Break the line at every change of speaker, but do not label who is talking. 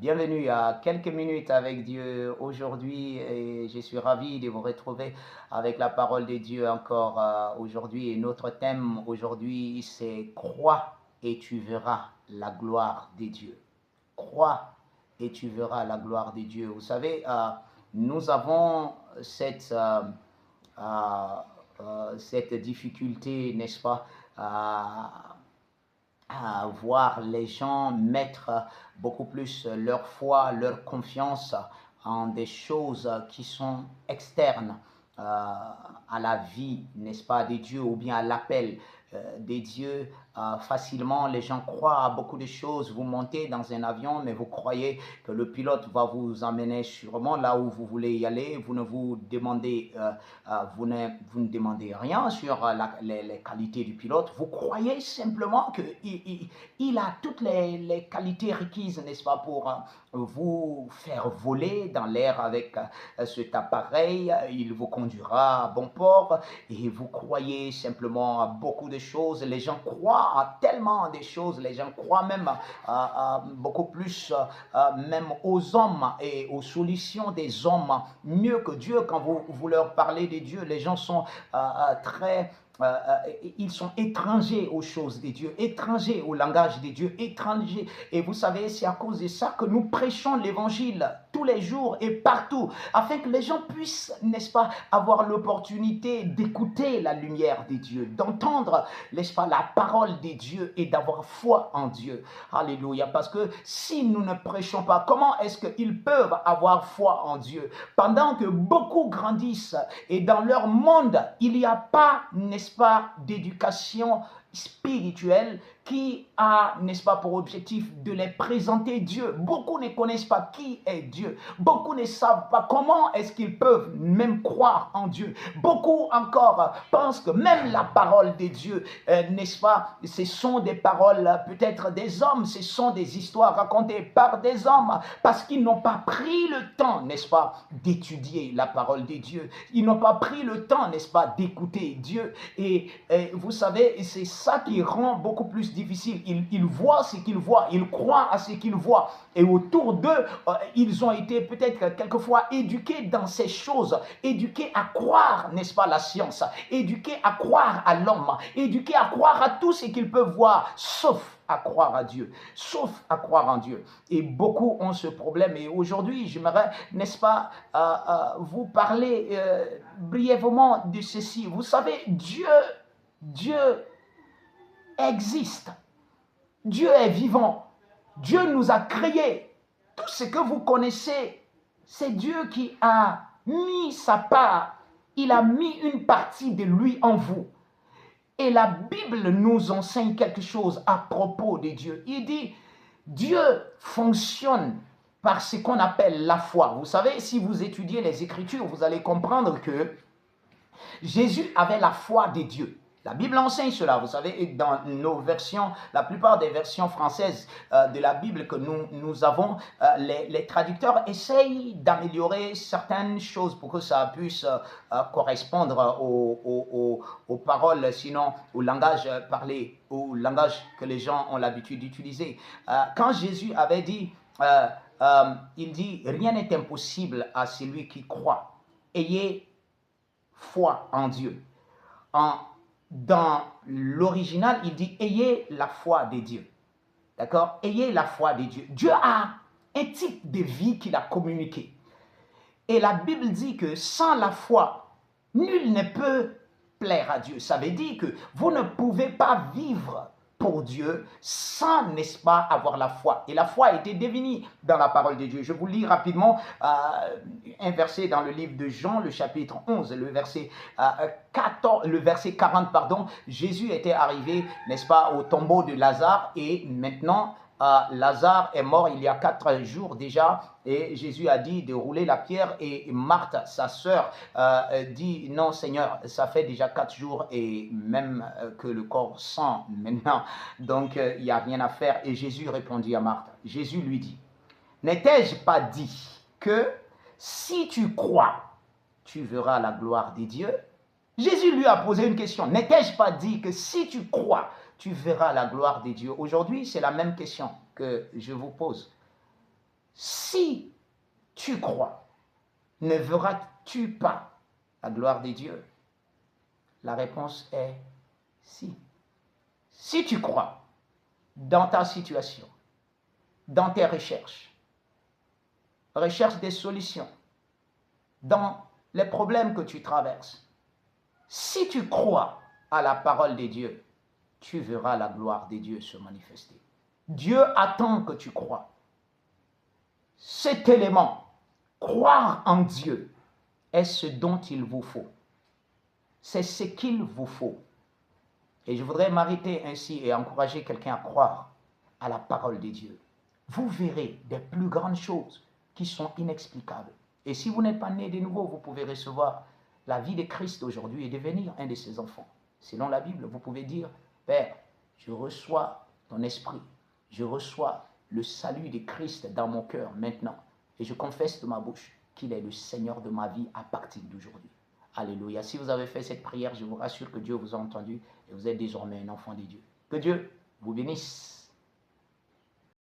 Bienvenue à quelques minutes avec Dieu aujourd'hui et je suis ravi de vous retrouver avec la parole de Dieu encore aujourd'hui. Et notre thème aujourd'hui, c'est crois et tu verras la gloire de Dieu. Crois et tu verras la gloire de Dieu. Vous savez, nous avons cette difficulté, n'est-ce pas, à voir les gens mettre beaucoup plus leur foi, leur confiance en des choses qui sont externes à la vie, n'est-ce pas, des dieux ou bien à l'appel des dieux. Facilement, les gens croient à beaucoup de choses. Vous montez dans un avion, mais vous croyez que le pilote va vous emmener sûrement là où vous voulez y aller. Vous ne vous demandez, vous ne demandez rien sur les qualités du pilote. Vous croyez simplement qu'il a toutes les qualités requises, n'est-ce pas, pour vous faire voler dans l'air avec cet appareil. Il vous conduira à bon port et vous croyez simplement à beaucoup de choses. Les gens croient à tellement de choses. Les gens croient même beaucoup plus même aux hommes et aux solutions des hommes mieux que Dieu. Quand vous leur parlez de Dieu, les gens sont très... ils sont étrangers aux choses de Dieu, étrangers au langage de Dieu, étrangers. Et vous savez, c'est à cause de ça que nous prêchons l'évangile tous les jours et partout, afin que les gens puissent, n'est-ce pas, avoir l'opportunité d'écouter la lumière de Dieu, d'entendre, n'est-ce pas, la parole de Dieu et d'avoir foi en Dieu. Alléluia. Parce que si nous ne prêchons pas, comment est-ce qu'ils peuvent avoir foi en Dieu? Pendant que beaucoup grandissent et dans leur monde, il n'y a pas, n'est-ce pas, d'éducation spirituelle qui a, n'est-ce pas, pour objectif de les présenter Dieu. Beaucoup ne connaissent pas qui est Dieu. Beaucoup ne savent pas comment est-ce qu'ils peuvent même croire en Dieu. Beaucoup encore pensent que même la parole de Dieu, n'est-ce pas, ce sont des paroles peut-être des hommes, ce sont des histoires racontées par des hommes parce qu'ils n'ont pas pris le temps, n'est-ce pas, d'étudier la parole de Dieu. Ils n'ont pas pris le temps, n'est-ce pas, d'écouter Dieu. Et vous savez, c'est ça qui rend beaucoup plus difficile. Ils voient ce qu'ils voient, ils croient à ce qu'ils voient. Et autour d'eux, ils ont été peut-être quelquefois éduqués dans ces choses, éduqués à croire, n'est-ce pas, la science, éduqués à croire à l'homme, éduqués à croire à tout ce qu'ils peuvent voir, sauf à croire à Dieu, sauf à croire en Dieu. Et beaucoup ont ce problème. Et aujourd'hui, j'aimerais, n'est-ce pas, vous parler brièvement de ceci. Vous savez, Dieu existe. Dieu est vivant. Dieu nous a créés. Tout ce que vous connaissez, c'est Dieu qui a mis sa part. Il a mis une partie de lui en vous. Et la Bible nous enseigne quelque chose à propos de Dieu. Il dit, Dieu fonctionne par ce qu'on appelle la foi. Vous savez, si vous étudiez les Écritures, vous allez comprendre que Jésus avait la foi de Dieu. La Bible enseigne cela, vous savez, et dans nos versions, la plupart des versions françaises de la Bible que nous avons, les traducteurs essayent d'améliorer certaines choses pour que ça puisse correspondre aux paroles, sinon au langage parlé, au langage que les gens ont l'habitude d'utiliser. Quand Jésus avait dit, il dit, rien n'est impossible à celui qui croit. Ayez foi en Dieu. Dans l'original, il dit, ayez la foi de Dieu. D'accord? Ayez la foi de Dieu. Dieu a un type de vie qu'il a communiqué. Et la Bible dit que sans la foi, nul ne peut plaire à Dieu. Ça veut dire que vous ne pouvez pas vivre pour Dieu sans, n'est-ce pas, avoir la foi. Et la foi a été définie dans la parole de Dieu. Je vous lis rapidement un verset dans le livre de Jean, le chapitre 11, le verset 40, pardon. Jésus était arrivé, n'est-ce pas, au tombeau de Lazare et maintenant, Lazare est mort il y a 4 jours déjà et Jésus a dit de rouler la pierre et Marthe, sa sœur, dit non Seigneur, ça fait déjà 4 jours et même que le corps sent maintenant, donc il n'y a rien à faire. Et Jésus répondit à Marthe, Jésus lui dit, n'ai-je pas dit que si tu crois, tu verras la gloire de Dieu? Jésus lui a posé une question, n'ai-je pas dit que si tu crois, tu verras la gloire de Dieu? Aujourd'hui, c'est la même question que je vous pose. Si tu crois, ne verras-tu pas la gloire de Dieu? La réponse est si. Si tu crois dans ta situation, dans tes recherches des solutions, dans les problèmes que tu traverses, si tu crois à la parole de Dieu, tu verras la gloire de Dieu se manifester. Dieu attend que tu crois. Cet élément, croire en Dieu, est ce dont il vous faut. C'est ce qu'il vous faut. Et je voudrais m'arrêter ainsi et encourager quelqu'un à croire à la parole de Dieu. Vous verrez des plus grandes choses qui sont inexplicables. Et si vous n'êtes pas né de nouveau, vous pouvez recevoir la vie de Christ aujourd'hui et devenir un de ses enfants. Selon la Bible, vous pouvez dire, Père, je reçois ton esprit, je reçois le salut de Christ dans mon cœur maintenant. Et je confesse de ma bouche qu'il est le Seigneur de ma vie à partir d'aujourd'hui. Alléluia. Si vous avez fait cette prière, je vous rassure que Dieu vous a entendu et vous êtes désormais un enfant de Dieu. Que Dieu vous bénisse.